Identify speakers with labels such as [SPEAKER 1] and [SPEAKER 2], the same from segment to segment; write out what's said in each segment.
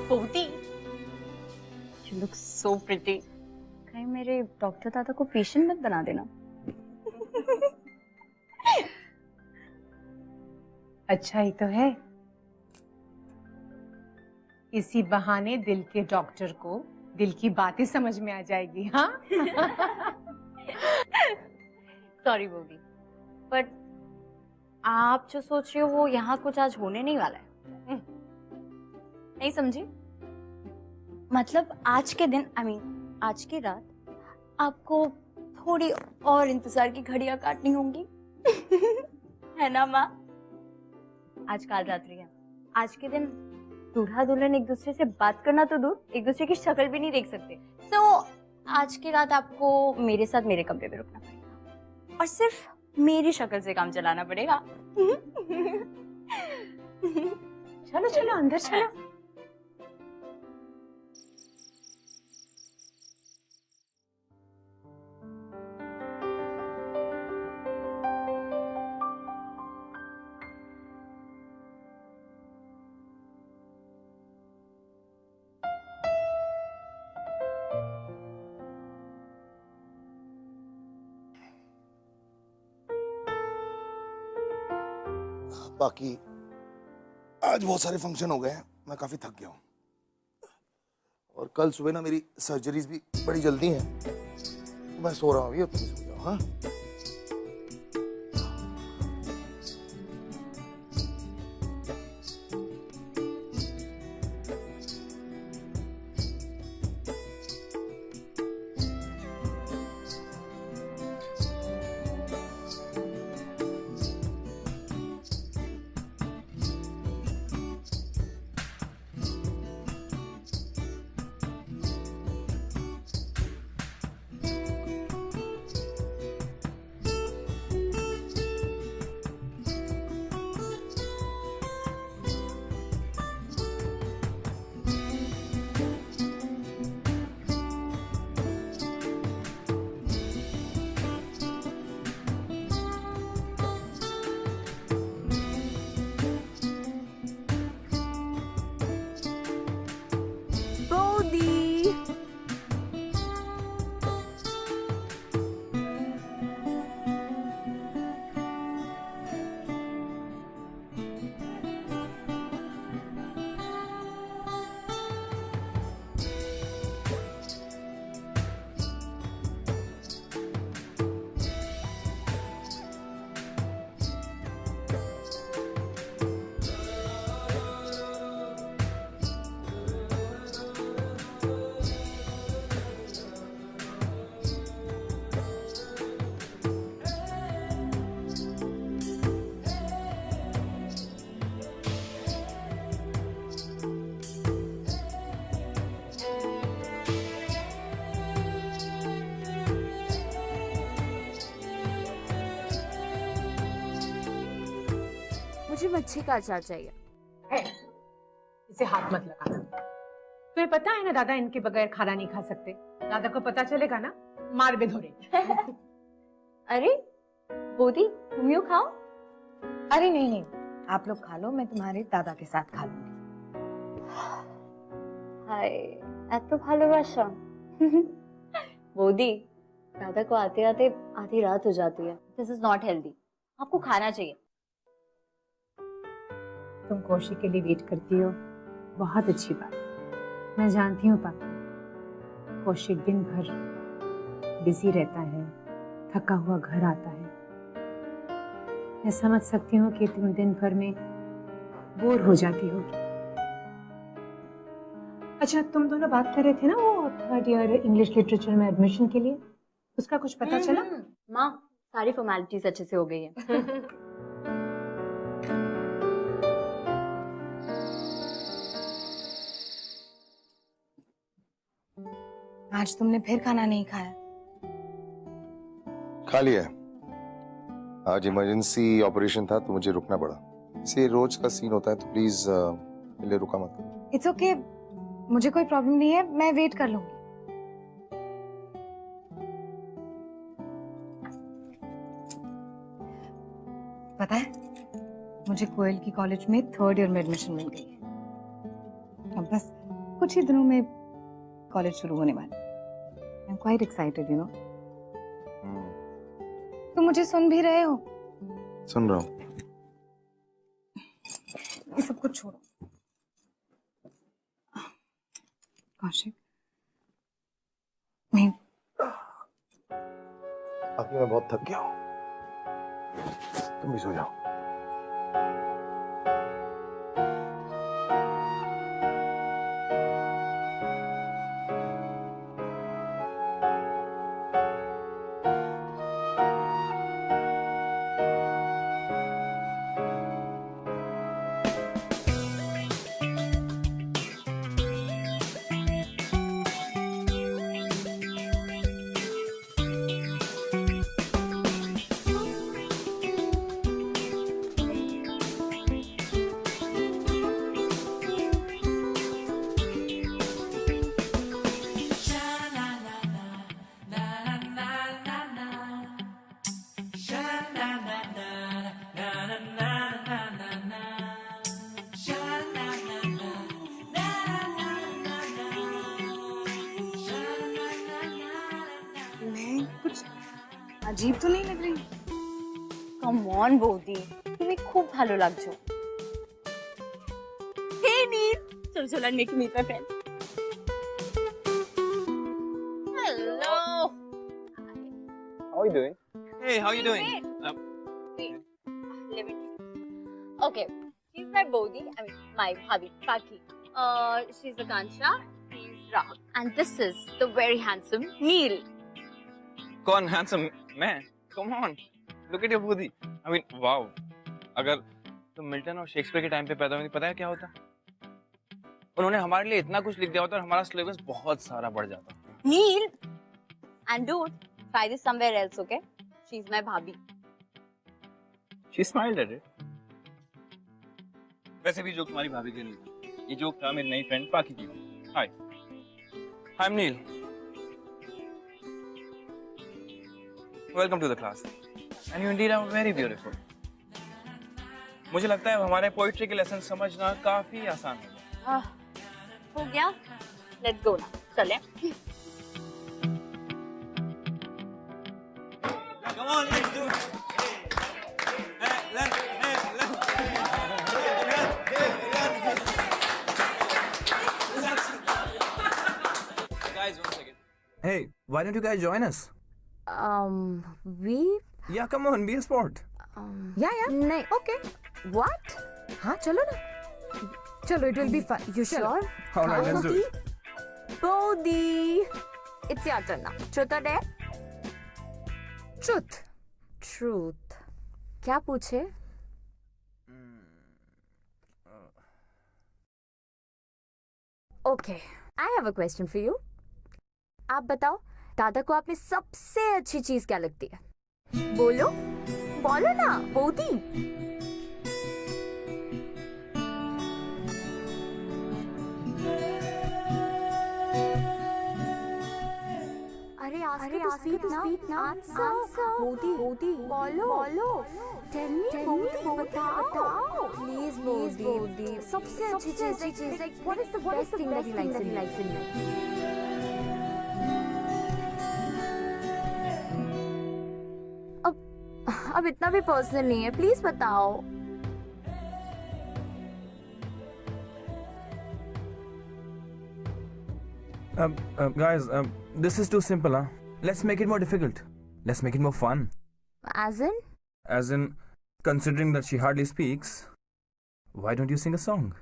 [SPEAKER 1] बोती, you look so pretty.
[SPEAKER 2] कहीं मेरे डॉक्टर दादा को पेशेंट मत बना देना।
[SPEAKER 3] अच्छा ही तो है, इसी बहाने दिल के डॉक्टर को दिल की बातें समझ में आ जाएगी। हाँ
[SPEAKER 2] सॉरी बोली, बट आप जो सोच रहे हो वो यहाँ कुछ आज होने नहीं वाला है। नहीं समझी? मतलब आज के दिन आज की रात आपको थोड़ी और इंतजार की घड़ियां काटनी होंगी। है ना माँ? आज काल रात्रि है। आज के दिन दूल्हा दुल्हन एक दूसरे से बात करना तो दूर, एक दूसरे की शक्ल भी नहीं देख सकते। तो आज की रात आपको मेरे साथ मेरे कमरे में रुकना पड़ेगा और सिर्फ मेरी शक्ल से काम चलाना पड़ेगा।
[SPEAKER 3] चलो चलो अंदर चलो।
[SPEAKER 4] बाकी आज बहुत सारे फंक्शन हो गए हैं, मैं काफी थक गया हूँ और कल सुबह ना मेरी सर्जरीज भी बड़ी जल्दी हैं, तो मैं सो रहा हूँ अभी और तुम सो जाओ। हाँ
[SPEAKER 2] मुझे मच्छी का अचार चाहिए।
[SPEAKER 3] है, इसे हाथ मत लगाना। तुम्हें पता है ना दादा इनके बगैर खाना नहीं खा सकते। दादा को पता चलेगा ना मार बे धोरे।
[SPEAKER 2] अरे बोदी तुम यूँ खाओ।
[SPEAKER 1] अरे नहीं नहीं, आप लोग खा लो, मैं तुम्हारे दादा के साथ खा लूंगी।
[SPEAKER 2] हाय एत भालोबाशा। बोदी दादा को आते आते आधी रात हो जाती है। दिस इज नॉट हेल्दी, आपको खाना चाहिए।
[SPEAKER 3] तुम कौशिक के लिए वेट करती हो, बहुत अच्छी बात। मैं जानती हूँ पापा, कौशिक दिन भर बिजी रहता है, थका हुआ घर आता है। मैं समझ सकती हूँ कि तुम दिन भर में बोर हो जाती होगी। अच्छा तुम दोनों बात कर रहे थे ना वो थर्ड ईयर इंग्लिश लिटरेचर में एडमिशन के लिए, उसका कुछ पता चला?
[SPEAKER 2] माँ सारी फॉर्मेलिटीज अच्छे से हो गई है।
[SPEAKER 1] आज तुमने फिर खाना नहीं खाया?
[SPEAKER 4] खा लिया है। आज इमरजेंसी ऑपरेशन था तो मुझे रुकना पड़ा। इसे रोज का सीन होता है तो प्लीज मेरे लिए रुका मत करो।
[SPEAKER 1] इट्स ओके, मुझे कोई प्रॉब्लम नहीं है, मैं वेट कर लूंगी। पता है मुझे कोयल की कॉलेज में थर्ड ईयर में एडमिशन मिल गई है। अब बस कुछ ही दिनों में कॉलेज शुरू होने वाला है। I am quite excited, you know. तुम मुझे सुन भी रहे हो?
[SPEAKER 4] सुन रहा हूँ।
[SPEAKER 1] ये सब कुछ छोड़ो। कौशिक, मैं
[SPEAKER 4] बाकी मैं बहुत थक गया हूँ, तुम भी सो जाओ।
[SPEAKER 1] मैं कुछ अजीब तो नहीं लग रही?
[SPEAKER 2] कम ऑन बौदी, तुम्हें खूब भालो लागছো। हे नील, चलो चलो and make me meet my friend. Hello.
[SPEAKER 5] How are you doing? Hey, how are you doing?
[SPEAKER 2] Wait. Let me. Okay, she's my Bodhi. I mean, my bhabhi, Paki. She's Akansha. He's Rahul. And this is the very handsome Neil.
[SPEAKER 5] कौन handsome? मैं? Come on, look at your booty. I mean, wow. अगर तुम Milton और Shakespeare के time पे पैदा हुई, पता है क्या होता? उन्होंने हमारे लिए इतना कुछ लिख दिया होता और हमारा सिलेबस बहुत सारा बढ़ जाता।
[SPEAKER 2] Neil. And dude, try this somewhere else, okay? She's my bhabhi.
[SPEAKER 5] She smiled at it. वैसे भी जोक तुम्हारी भाभी के लिए था। ये जोक था मेरी नई फ्रेंड पाकी की। Hi. I'm Neil. Welcome to the class. And you indeed are very beautiful. मुझे लगता है हमारे पोइट्री के लेसन समझना काफी आसान होगा।
[SPEAKER 2] हो गया? Let's go now. चले?
[SPEAKER 5] Come on, let's do it. Guys, one second.
[SPEAKER 6] Hey, why don't you guys join us?
[SPEAKER 2] We?
[SPEAKER 6] Yeah, come on, be a sport.
[SPEAKER 1] या
[SPEAKER 2] नहीं.
[SPEAKER 1] Okay,
[SPEAKER 2] What?
[SPEAKER 1] हाँ चलो ना, चलो, it will be fun.
[SPEAKER 2] You sure?
[SPEAKER 6] All right, let's do it.
[SPEAKER 2] Bodhi. It's your turn now. Truth or dare?
[SPEAKER 1] Truth.
[SPEAKER 2] Truth. क्या पूछे? Okay, I have a question for you. आप बताओ, दादा को आप में सबसे अच्छी चीज क्या लगती है? बोलो, बोलो ना, बोधी। अरे आस्क ना, आंसर। बोधी, बोलो, टेल मी, बोधी, बताओ। प्लीज, बोधी, सबसे अच्छी चीज, like what is the best thing that he likes in you? अब इतना भी पर्सनल नहीं है, प्लीज बताओ।
[SPEAKER 6] Guys, this is too simple, huh? Let's make it more difficult. Let's make it more fun.
[SPEAKER 2] As in?
[SPEAKER 6] As in, considering that she hardly speaks, why don't you sing a song?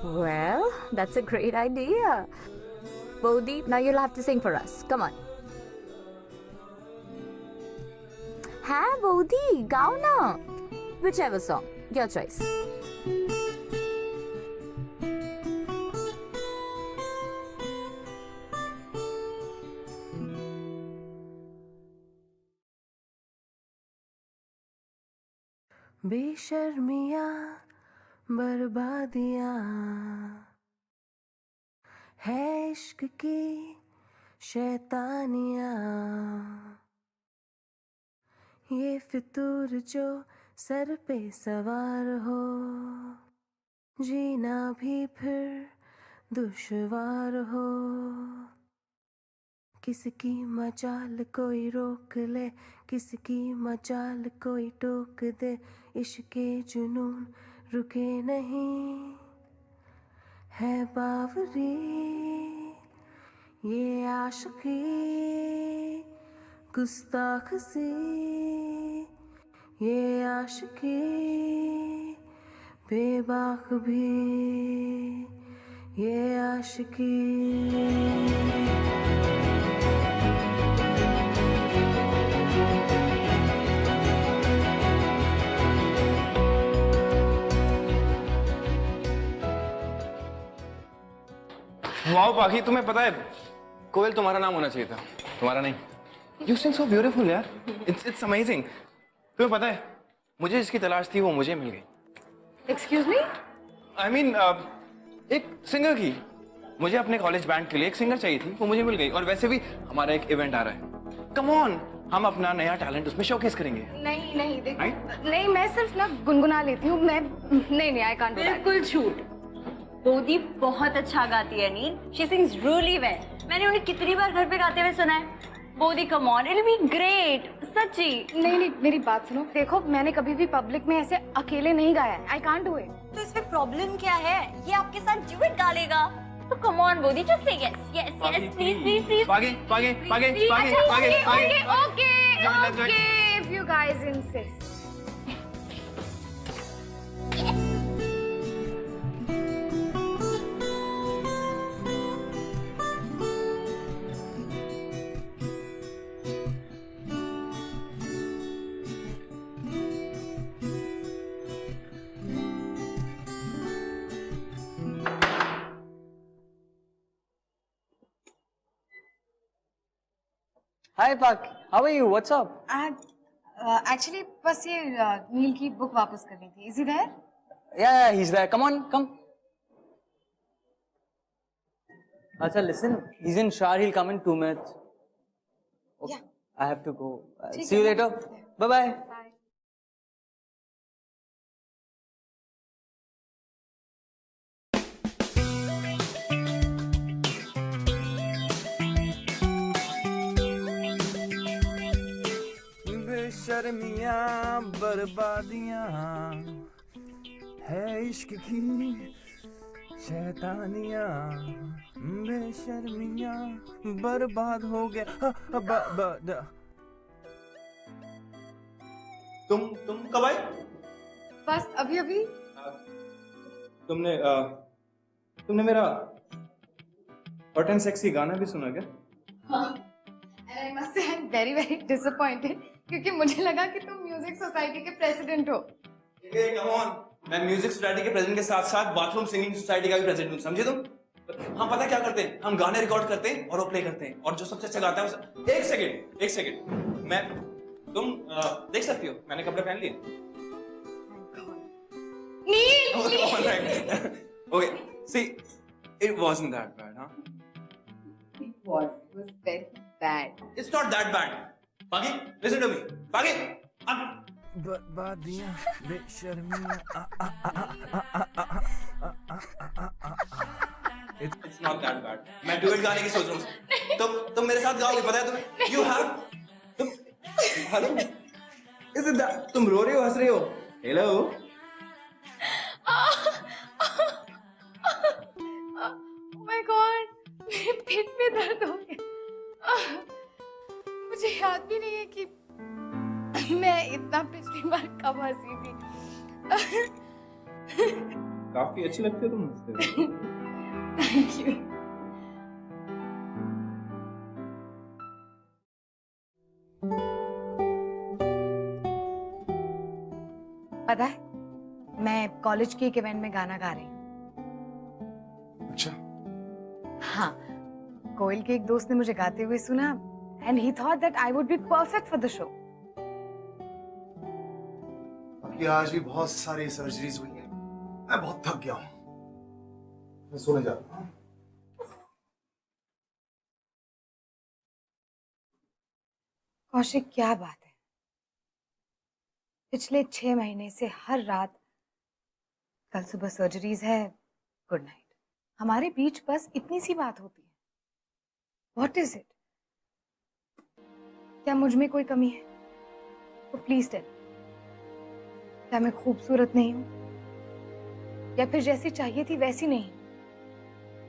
[SPEAKER 2] Well, that's a great idea. Bodhi, now you'll have to sing for us. Come on. हाँ बोधी, गाओ ना. Whichever song, your choice.
[SPEAKER 7] बेशर्मियाँ बर्बादियाँ है इश्क की शैतानियाँ, ये फितूर जो sir पे सवार हो जीना भी फिर दुश्वार हो, किसकी मचाल कोई रोक ले, किसकी मचाल कोई टोक दे, इश्के जुनून रुके नहीं है बावरी, ये आशिकी गुस्ताख सी, ये आशिकी बेबाक भी, ये आशिकी।
[SPEAKER 5] वाओ पाखी, तुम्हें पता है कोयल तुम्हारा नाम होना चाहिए था, तुम्हारा नहीं। यू सिंग सो ब्यूटीफुल यार, इट्स अमेजिंग। तुम्हें पता है मुझे जिसकी तलाश थी वो मुझे मिल गई।
[SPEAKER 1] एक्सक्यूज मी,
[SPEAKER 5] आई मीन एक सिंगर की। मुझे अपने कॉलेज बैंड के लिए एक सिंगर चाहिए थी, वो मुझे मिल गई। और वैसे भी हमारा एक इवेंट आ रहा है, कम ऑन, हम अपना नया टैलेंट उसमें शोकेस करेंगे।
[SPEAKER 1] नहीं नहीं देखो,
[SPEAKER 5] Right?
[SPEAKER 1] नहीं मैं सिर्फ ना गुनगुना लेती हूँ, मैं नहीं आई कांट डू दैट।
[SPEAKER 2] बिल्कुल झूठ। बोधी बहुत अच्छा गाती है नील, शी सिंग्स रियली वेल। मैंने उन्हें कितनी बार घर पे गाते हुए सुना है। Bodhi come on, it will be great, सच्ची।
[SPEAKER 1] नहीं मेरी बात सुनो, देखो मैंने कभी भी पब्लिक में ऐसे अकेले नहीं गाया है, आई कांट डू इट।
[SPEAKER 2] तो इसमें प्रॉब्लम क्या है? ये आपके साथ ड्यूएट गा लेगा। तो come on Bodhi, just say yes yes yes, please please please.
[SPEAKER 5] पागे पागे पागे पागे पागे पागे।
[SPEAKER 1] Okay, if you guys insist.
[SPEAKER 8] Hi Pak, how are you? What's up?
[SPEAKER 1] Actually बस ये नील की बुक वापस करनी थी। Is he there?
[SPEAKER 8] Yeah, he's there. Come on, come. Acha, listen, he's in shower. He'll come in 2 minutes. Okay.
[SPEAKER 1] Yeah.
[SPEAKER 8] I have to go.
[SPEAKER 1] ठीक
[SPEAKER 8] See you
[SPEAKER 1] है,
[SPEAKER 8] later.
[SPEAKER 1] yeah.
[SPEAKER 8] Bye bye.
[SPEAKER 1] Bye.
[SPEAKER 6] बेशर्मियाँ बर्बादियाँ है इश्क की शैतानियाँ, बेशर्मियाँ बर्बाद हो गया।
[SPEAKER 5] तुम कब आए?
[SPEAKER 1] बस अभी अभी।
[SPEAKER 5] तुमने मेरा हॉट एंड सेक्सी गाना भी सुना क्या?
[SPEAKER 1] And I must say I'm very very disappointed क्योंकि मुझे लगा कि तुम म्यूजिक सोसाइटी के प्रेसिडेंट हो।
[SPEAKER 5] कम ऑन, मैं म्यूजिक सोसाइटी के प्रेसिडेंट के साथ साथ बाथरूम सिंगिंग सोसाइटी का भी प्रेसिडेंट हूँ, समझे तुम? हम पता क्या करते हैं, हम गाने रिकॉर्ड करते हैं और वो प्ले करते हैं, और जो सबसे अच्छा गाता है उसे। एक सेकंड, मैं तुम देख सकती हो मैंने कपड़े पहन लिए।
[SPEAKER 1] नील!
[SPEAKER 5] Okay, see, it wasn't that bad, huh?
[SPEAKER 1] It was very bad.
[SPEAKER 5] It's not that bad. Pagi, listen to me. Pagi,
[SPEAKER 6] बर्बादियाँ बेशर्मियाँ।
[SPEAKER 5] It's not that bad. मैं डुएट गाने की सोच रहा हूँ। तुम मेरे साथ गाओगे, पता है तुम्हें? You have, hello, is it that? तुम रो रही हो, हंस रही हो? Hello.
[SPEAKER 1] Oh my God, मेरे पेट में दर्द हो गया। मुझे याद भी नहीं है कि मैं इतना पिछली बार कब हंसी थी।
[SPEAKER 5] काफी अच्छी लगती हो तुम हंसते हो।
[SPEAKER 1] Thank you. पता है, मैं कॉलेज के एक इवेंट में गाना गा रही हूँ।
[SPEAKER 4] अच्छा,
[SPEAKER 1] हाँ, कोयल के एक दोस्त ने मुझे गाते हुए सुना and he thought that I would be perfect for the show.
[SPEAKER 4] बाकी आज भी बहुत सारी सर्जरीज हुई हैं, मैं बहुत थक गया हूँ, मैं सोने जाता हूँ।
[SPEAKER 1] कौशिक, क्या बात है, पिछले 6 महीने से हर रात कल सुबह सर्जरीज है, गुड नाइट। हमारे बीच बस इतनी सी बात होती है। What is it? क्या मुझ में कोई कमी है? तो प्लीज टेल। क्या मैं खूबसूरत नहीं हूं, या फिर जैसी चाहिए थी वैसी नहीं?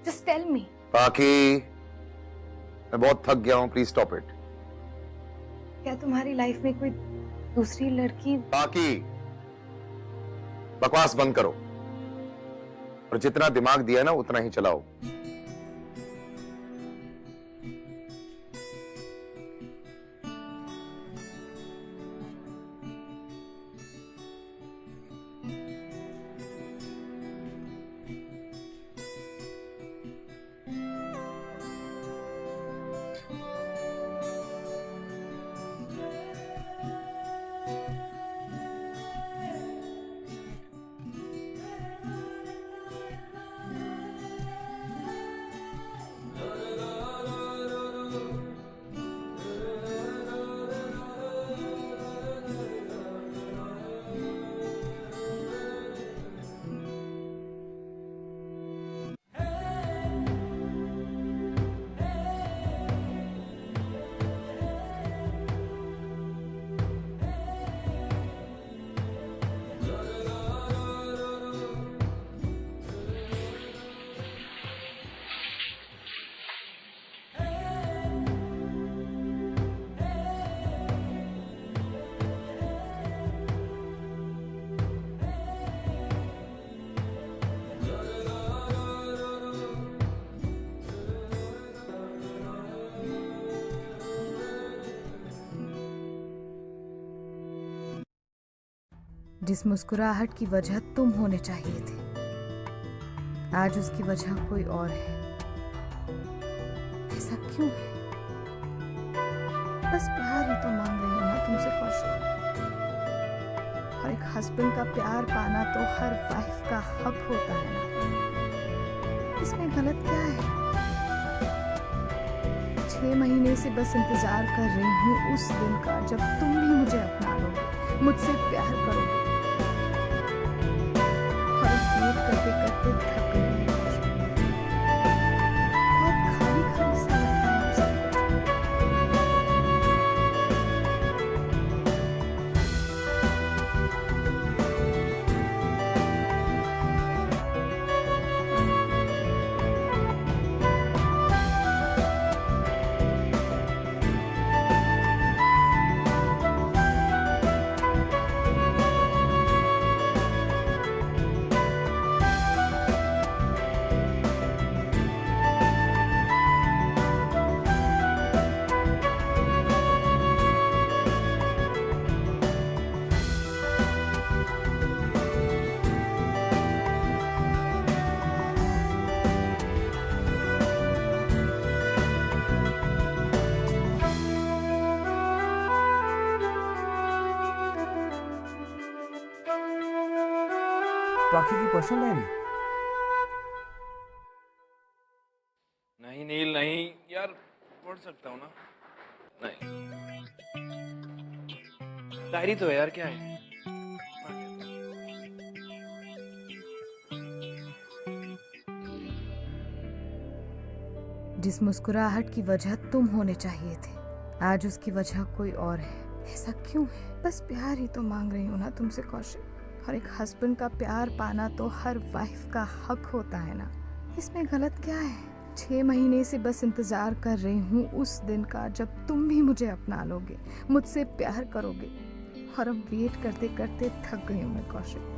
[SPEAKER 1] Just tell me.
[SPEAKER 4] बाकी मैं बहुत थक गया हूं, प्लीज स्टॉप इट।
[SPEAKER 1] क्या तुम्हारी लाइफ में कोई दूसरी लड़की?
[SPEAKER 4] बाकी बकवास बंद करो और जितना दिमाग दिया ना उतना ही चलाओ।
[SPEAKER 1] जिस मुस्कुराहट की वजह तुम होने चाहिए थे, आज उसकी वजह कोई और है। ऐसा क्यों है? बस प्यार ही तो मांग रही हूं ना तुमसे कौशिक। और एक हस्बैंड का प्यार पाना तो हर वाइफ का हक होता है ना। इसमें गलत क्या है? 6 महीने से बस इंतजार कर रही हूँ उस दिन का जब तुम भी मुझे अपना लोगे, मुझसे प्यार करोगे। वेट करते करते थक गई हूँ। बहुत खाली खाली सा लगता है अब सब
[SPEAKER 6] बाकी की पर्सनल डायरी?
[SPEAKER 5] नहीं नील नहीं यार, पढ़ सकता हूँ ना। नहीं, डायरी तो है यार, क्या है?
[SPEAKER 1] जिस मुस्कुराहट की वजह तुम होने चाहिए थे, आज उसकी वजह कोई और है। ऐसा क्यों है? बस प्यार ही तो मांग रही हूँ ना तुमसे कौशिक। और एक हस्बैंड का प्यार पाना तो हर वाइफ का हक होता है ना। इसमें गलत क्या है? 6 महीने से बस इंतजार कर रही हूँ उस दिन का जब तुम भी मुझे अपना लोगे, मुझसे प्यार करोगे। और अब वेट करते करते थक गई हूँ मैं कौशिक।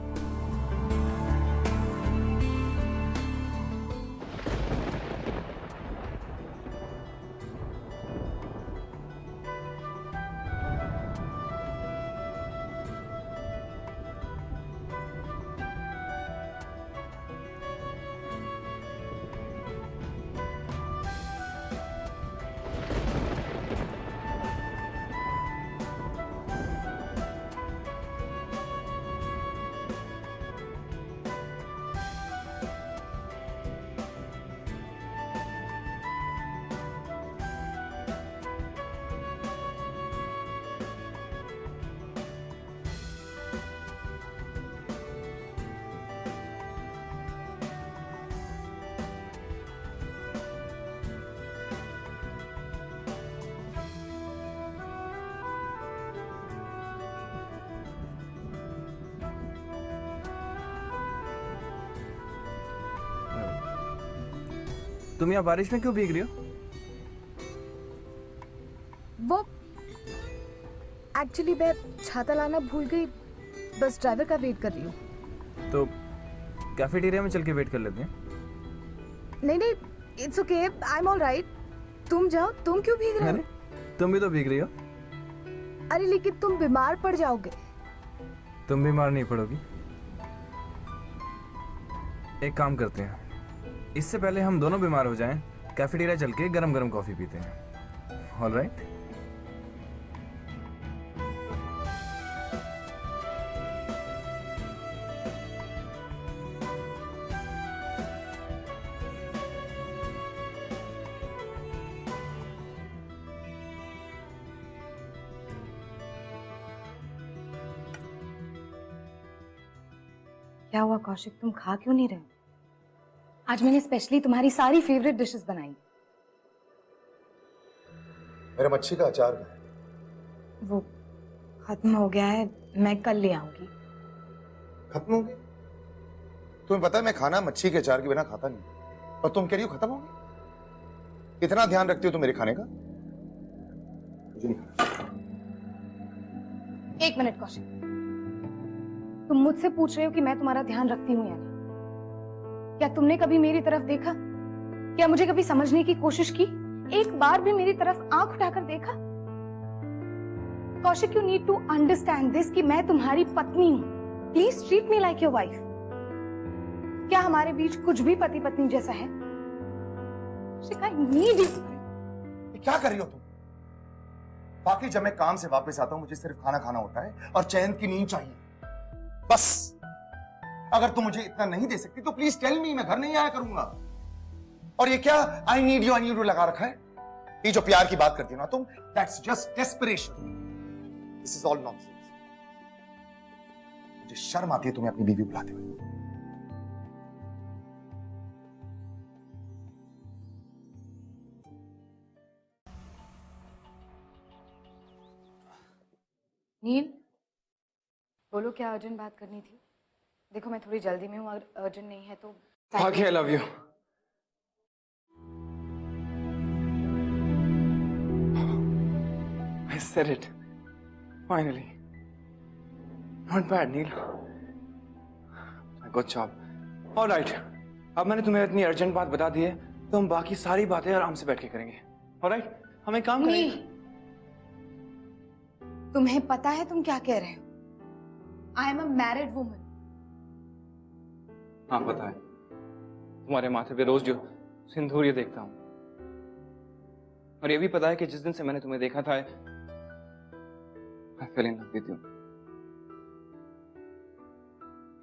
[SPEAKER 6] तुम यहाँ बारिश में क्यों भीग रही हो?
[SPEAKER 1] वो एक्चुअली मैं छाता लाना भूल गई, बस ड्राइवर का वेट कर रही हूँ।
[SPEAKER 6] तो कैफेटेरिया में चल के वेट कर लेते हैं।
[SPEAKER 1] नहीं नहीं, it's okay, I am all right. तुम जाओ, तुम क्यों भीग रहे हो?
[SPEAKER 6] अरे तुम भी तो भीग रही हो।
[SPEAKER 1] अरे लेकिन तुम बीमार पड़ जाओगे।
[SPEAKER 6] तुम बीमार नहीं पड़ोगी। एक काम करते हैं, इससे पहले हम दोनों बीमार हो जाएं, कैफेटेरिया चल के गरम गरम कॉफी पीते हैं। All right?
[SPEAKER 1] क्या हुआ कौशिक, तुम खा क्यों नहीं रहे? आज मैंने स्पेशली तुम्हारी सारी फेवरेट डिशेस बनाई।
[SPEAKER 4] मेरा मच्छी का अचार है।
[SPEAKER 1] वो खत्म हो गया है, मैं कल ले आऊंगी।
[SPEAKER 4] खत्म हो गई? तुम्हें पता है मैं खाना मच्छी के अचार के बिना खाता नहीं, और तुम कह रही हो खत्म हो गई? इतना ध्यान रखती हो तुम मेरे खाने का? मुझे नहीं खाना।
[SPEAKER 1] एक मिनट कौशिक, तुम मुझसे पूछ रहे हो कि मैं तुम्हारा ध्यान रखती हूँ या नहीं? क्या तुमने कभी मेरी तरफ देखा? क्या मुझे कभी समझने की कोशिश की? एक बार भी मेरी तरफ आंख उठाकर देखा? Kaushik, you need to understand this कि मैं तुम्हारी पत्नी हूँ। Please treat me like your wife. क्या हमारे बीच कुछ भी पति पत्नी जैसा है? Kaushik, I need you.
[SPEAKER 4] क्या कर रही हो तुम? बाकी जब मैं काम से वापस आता हूं मुझे सिर्फ खाना खाना होता है और चैन की नींद चाहिए, बस। अगर तुम मुझे इतना नहीं दे सकती तो प्लीज टेल मी, मैं घर नहीं आया करूंगा। और ये क्या आई नीड यू लगा रखा है? ये जो प्यार की बात करती हो ना तुम, that's just desperation. This is all nonsense. मुझे शर्म आती है तुम्हें अपनी बीवी बुलाते हुए।
[SPEAKER 1] नील, बोलो, क्या अर्जेंट बात करनी थी? देखो मैं थोड़ी जल्दी में हूँ, अगर अर्जेंट नहीं है तो।
[SPEAKER 5] Paki, I love you. I said it. Finally. Not bad, Neil. Good job. All right. अब मैंने तुम्हें इतनी अर्जेंट बात बता दी है, तो हम बाकी सारी बातें आराम से बैठ के करेंगे। All right? हम एक काम करेंगे।
[SPEAKER 1] तुम्हें पता है तुम क्या कह रहे हो? I am a married woman.
[SPEAKER 5] हाँ पता है, तुम्हारे माथे पे रोज जो सिंदूर ये देखता हूं, और ये भी पता है कि जिस दिन से मैंने तुम्हें देखा था I fell in love with you।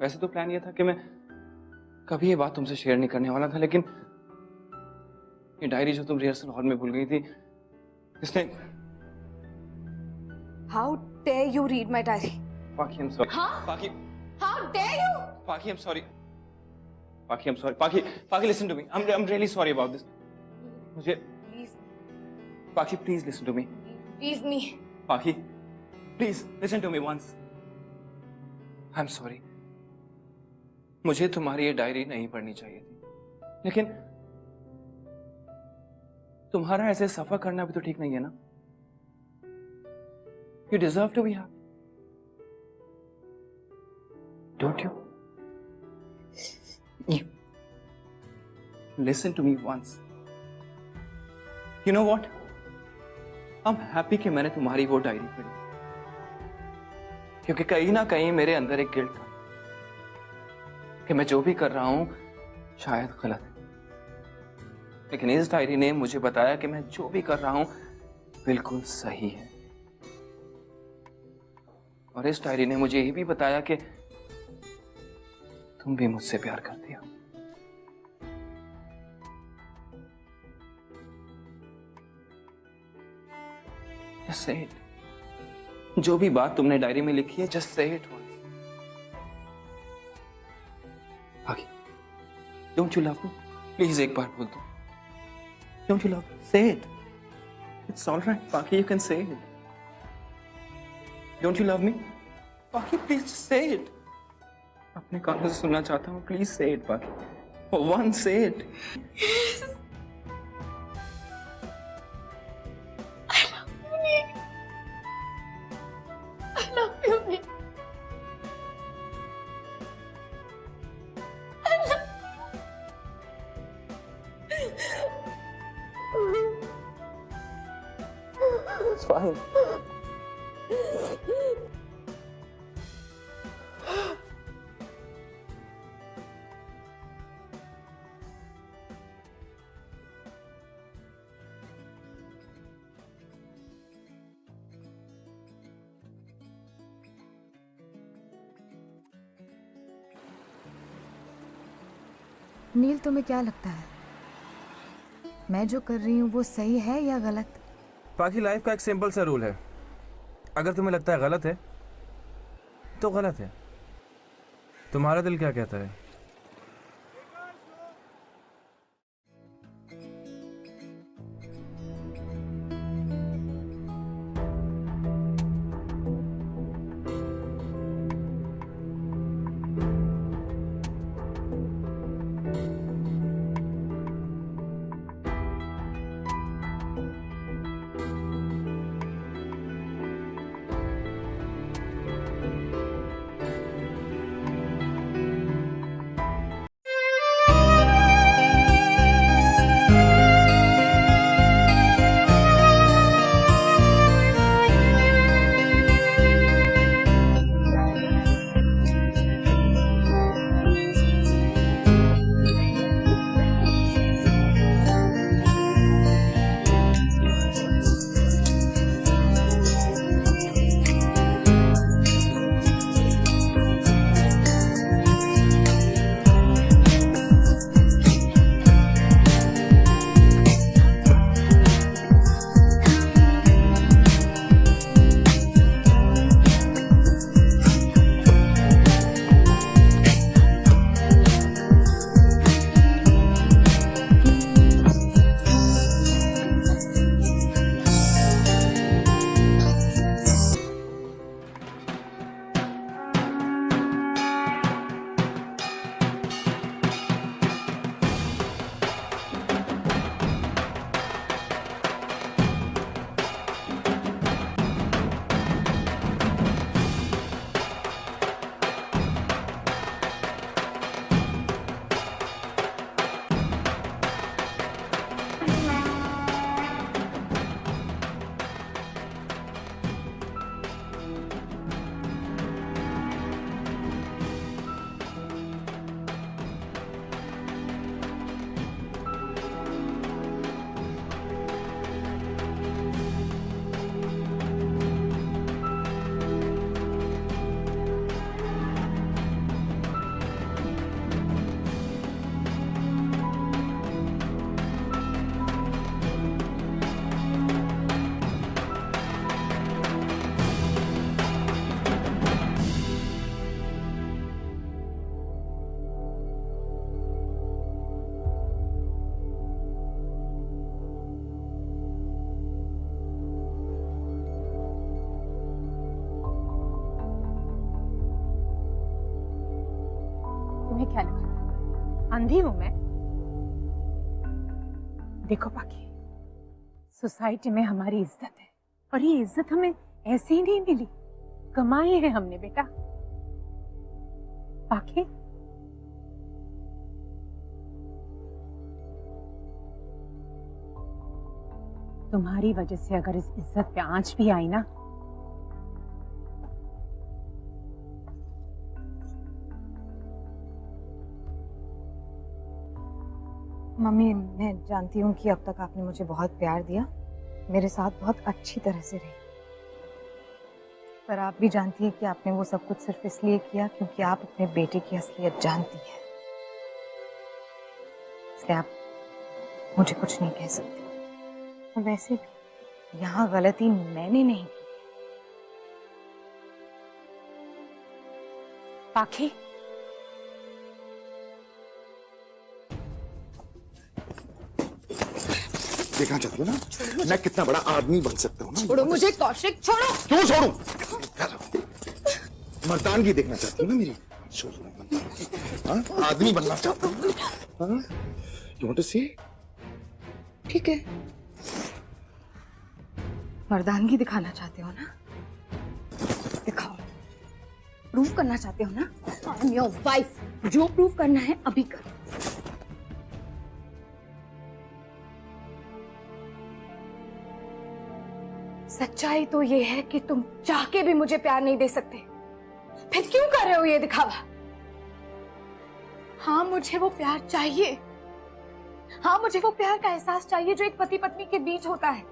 [SPEAKER 5] वैसे तो प्लान ये था कि मैं कभी ये बात तुमसे शेयर नहीं करने वाला था, लेकिन ये डायरी जो तुम रिहर्सल हॉल में भूल गई थी, इसने।
[SPEAKER 1] How dare you read my diary?
[SPEAKER 5] Paki, I'm sorry।
[SPEAKER 1] हाँ?
[SPEAKER 5] Paki,
[SPEAKER 1] how dare you?
[SPEAKER 5] Paki, I'm sorry। Paki, I'm sorry। Paki, listen to me। I'm really sorry about this। मुझे।
[SPEAKER 1] Please।
[SPEAKER 5] Paki, please listen to me।
[SPEAKER 1] Please me।
[SPEAKER 5] Paki, please listen to me once। I'm sorry। मुझे तुम्हारी ये diary नहीं पढ़नी चाहिए थी, लेकिन तुम्हारा ऐसे सफर करना भी तो ठीक नहीं है ना। You deserve to be happy। Don't you? Listen to me once। You know what? I'm happy कि मैंने तुम्हारी वो डायरी पढ़ी, क्योंकि कहीं ना कहीं मेरे अंदर एक गिल्ट था कि मैं जो भी कर रहा हूं शायद गलत है, लेकिन इस डायरी ने मुझे बताया कि मैं जो भी कर रहा हूं बिल्कुल सही है। और इस डायरी ने मुझे ये भी बताया कि तुम भी मुझसे प्यार करती हो। Just say it। जो भी बात तुमने डायरी में लिखी है, just say it once। आगे, don't you love me? Please एक बार बोल दो। Don't you love me? Say it। It's all right, Paki, you can say it। Don't you love me? Paki, please just say it। अपने कानों से सुनना चाहता हूँ, प्लीज से इट पाकी। For once say it। It's fine.
[SPEAKER 1] नील, तुम्हें क्या लगता है मैं जो कर रही हूँ वो सही है या गलत?
[SPEAKER 6] बाकी लाइफ का एक सिंपल सा रूल है, अगर तुम्हें लगता है गलत है तो गलत है। तुम्हारा दिल क्या कहता है?
[SPEAKER 3] तुम्हें क्या लगा अंधी हूं मैं? देखो पाखी, सोसाइटी में हमारी इज्जत है और ये इज्जत हमें ऐसे ही नहीं मिली, कमाई है हमने बेटा। पाखी, तुम्हारी वजह से अगर इस इज्जत पे आंच भी आई ना,
[SPEAKER 1] मम्मी, मैं जानती हूँ कि अब तक आपने मुझे बहुत प्यार दिया, मेरे साथ बहुत अच्छी तरह से रही, पर आप भी जानती हैं कि आपने वो सब कुछ सिर्फ इसलिए किया क्योंकि आप अपने बेटे की असलियत जानती हैं, इसलिए आप मुझे कुछ नहीं कह सकती। और वैसे भी यहाँ गलती मैंने नहीं की।
[SPEAKER 3] पाखी,
[SPEAKER 4] देखना चाहती हो ना मैं कितना बड़ा आदमी बन सकता हूँ ना?
[SPEAKER 1] छोड़ो मुझे कौशिक, छोड़ो।
[SPEAKER 4] क्यों छोड़ूं? मर्दानगी देखना चाहती हो ना मेरी? हाँ? आदमी बनना चाहता हूँ? हाँ? You want to see?
[SPEAKER 1] ठीक है, मर्दानगी दिखाना चाहते हो ना? दिखाओ। प्रूव करना चाहते हो ना? आई एम योर वाइफ, जो प्रूव करना है अभी करो। सच्चाई तो ये है कि तुम चाह के भी मुझे प्यार नहीं दे सकते। फिर क्यों कर रहे हो ये दिखावा? हाँ, मुझे वो प्यार चाहिए। हाँ, मुझे वो प्यार का एहसास चाहिए जो एक पति पत्नी के बीच होता है।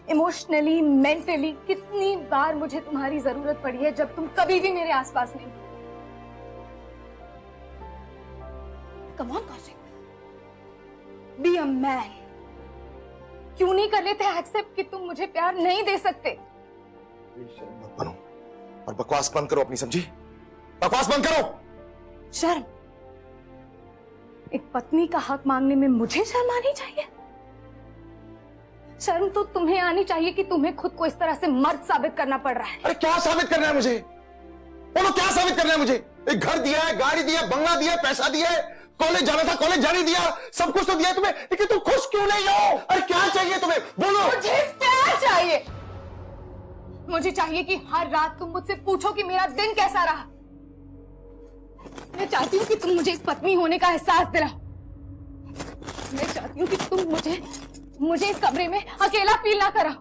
[SPEAKER 1] इमोशनली, मेंटली कितनी बार मुझे तुम्हारी जरूरत पड़ी है जब तुम कभी भी मेरे आसपास नहीं। Come on Kaushik, be a man. क्यों नहीं कर लेते एक्सेप्ट कि तुम मुझे प्यार नहीं दे सकते?
[SPEAKER 4] मत बनो और बकवास बंद करो अपनी, समझी? बकवास बंद करो।
[SPEAKER 1] शर्म? एक पत्नी का हक मांगने में मुझे शर्म आनी चाहिए? शर्म तो तुम्हें आनी चाहिए कि तुम्हें खुद को इस तरह से मर्द साबित करना पड़ रहा है।
[SPEAKER 4] अरे क्या साबित करना है मुझे? बोलो क्या साबित करना है मुझे? एक घर दिया है, गाड़ी दिया, बंगला दिया, पैसा दिया है, कॉलेज जाना था कॉलेज जाने दिया, सब कुछ तो दिया तुम्हें, लेकिन तुम खुश क्यों नहीं हो? अरे क्या चाहिए तुम्हें? बोलो।
[SPEAKER 1] मुझे प्यार चाहिए। मुझे चाहिए कि हर रात तुम मुझसे पूछो कि मेरा दिन कैसा रहा। मैं चाहती हूँ कि तुम मुझे एक पत्नी होने का एहसास दिलाओ। मैं चाहती हूँ कि तुम मुझे इस कमरे में अकेला फील ना कराओ।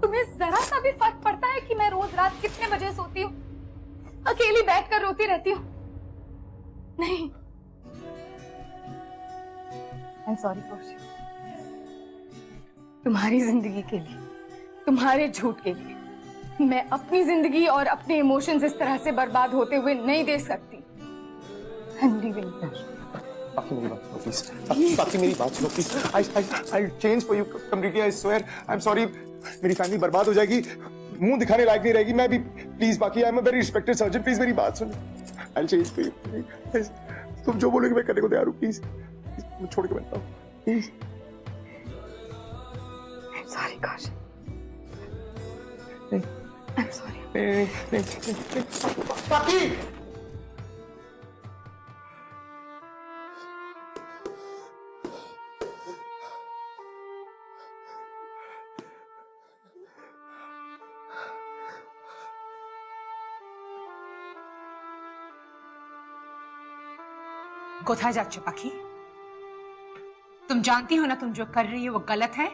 [SPEAKER 1] तुम्हें जरा सा भी फर्क पड़ता है कि मैं रोज रात कितने बजे सोती हूँ, अकेली बैठकर रोती रहती हूँ? नहीं। आई एम सॉरी कौशिक, तुम्हारी जिंदगी के लिए, तुम्हारे झूठ के लिए मैं अपनी जिंदगी और अपने इमोशंस इस तरह से बर्बाद होते हुए नहीं देख सकती। I'm leaving her.
[SPEAKER 4] बाकी मेरी बात सुनो प्लीज। बाकी मेरी बात सुनो please. I'll change for you completely, I swear. I'm sorry. मेरी फैमिली बर्बाद हो जाएगी, मुंह दिखाने लायक नहीं रहेगी। मैं भी प्लीज, बाकी I am a very respected surgeon, please मेरी बात सुनो। I'll change for you. तुम जो बोलोगे मैं करने को तैयार हूँ, प्लीज। मैं छोड़ के बैठता हूँ, प्लीज।
[SPEAKER 1] I'm sorry Kaushik.
[SPEAKER 4] नहीं,
[SPEAKER 1] I'm sorry.
[SPEAKER 4] नहीं। बाकी
[SPEAKER 3] कोথায় যাচ্ছ পাখি? तुम जानती हो ना तुम जो कर रही हो वो गलत है।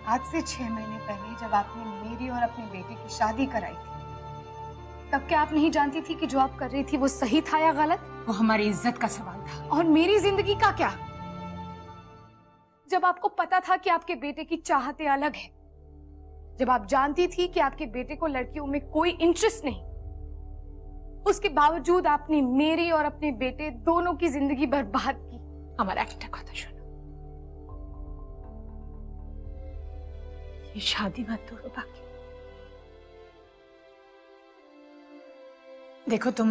[SPEAKER 1] आज से 6 महीने पहले जब आपने मेरी और अपने बेटे की शादी कराई थी, तब क्या आप नहीं जानती थी कि जो आप कर रही थी वो सही था या गलत?
[SPEAKER 3] वो हमारी इज्जत का सवाल था।
[SPEAKER 1] और मेरी जिंदगी का क्या? जब आपको पता था कि आपके बेटे की चाहतें अलग है, जब आप जानती थी कि आपके बेटे को लड़कियों में कोई इंटरेस्ट नहीं, उसके बावजूद आपने मेरी और अपने बेटे दोनों की जिंदगी बर्बाद की।
[SPEAKER 3] हमारा একটা কথা শোনো, ये शादी मत तोड़ो बाकी। देखो तुम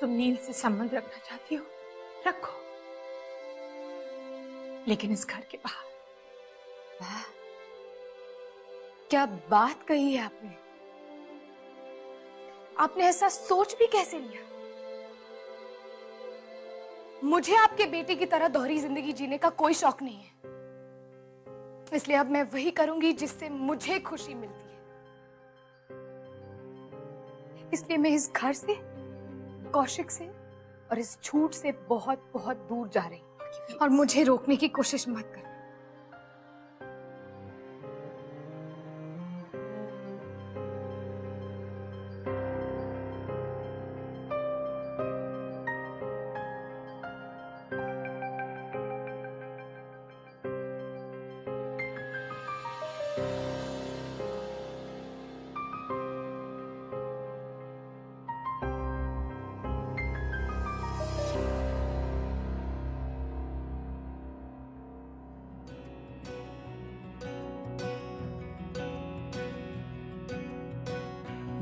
[SPEAKER 3] नील से संबंध रखना चाहती हो, रखो, लेकिन इस घर के बाहर।
[SPEAKER 1] क्या बात कही है आपने? आपने ऐसा सोच भी कैसे लिया? मुझे आपके बेटे की तरह दोहरी जिंदगी जीने का कोई शौक नहीं है, इसलिए अब मैं वही करूंगी जिससे मुझे खुशी मिलती है। इसलिए मैं इस घर से, कौशिक से और इस झूठ से बहुत बहुत दूर जा रही हूं, और मुझे रोकने की कोशिश मत करना।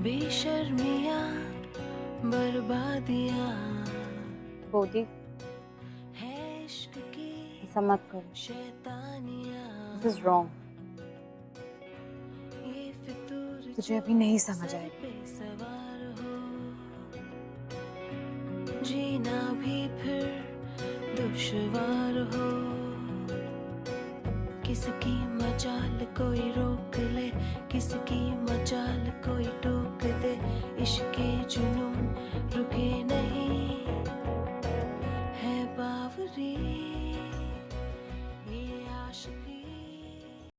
[SPEAKER 7] बेशर्मियां बर्बादियां
[SPEAKER 2] बोधी,
[SPEAKER 7] है इश्क की
[SPEAKER 2] ऐसा मत करो।
[SPEAKER 7] शैतानियां।
[SPEAKER 2] This is wrong.
[SPEAKER 7] ये फितूर
[SPEAKER 1] तुझे अभी नहीं समझ आएगा।
[SPEAKER 7] पे सवार हो, जीना भी फिर दुश्वार हो। किसकी मजाल कोई रोक ले, किसकी मजाल कोई टोक दे। इश्क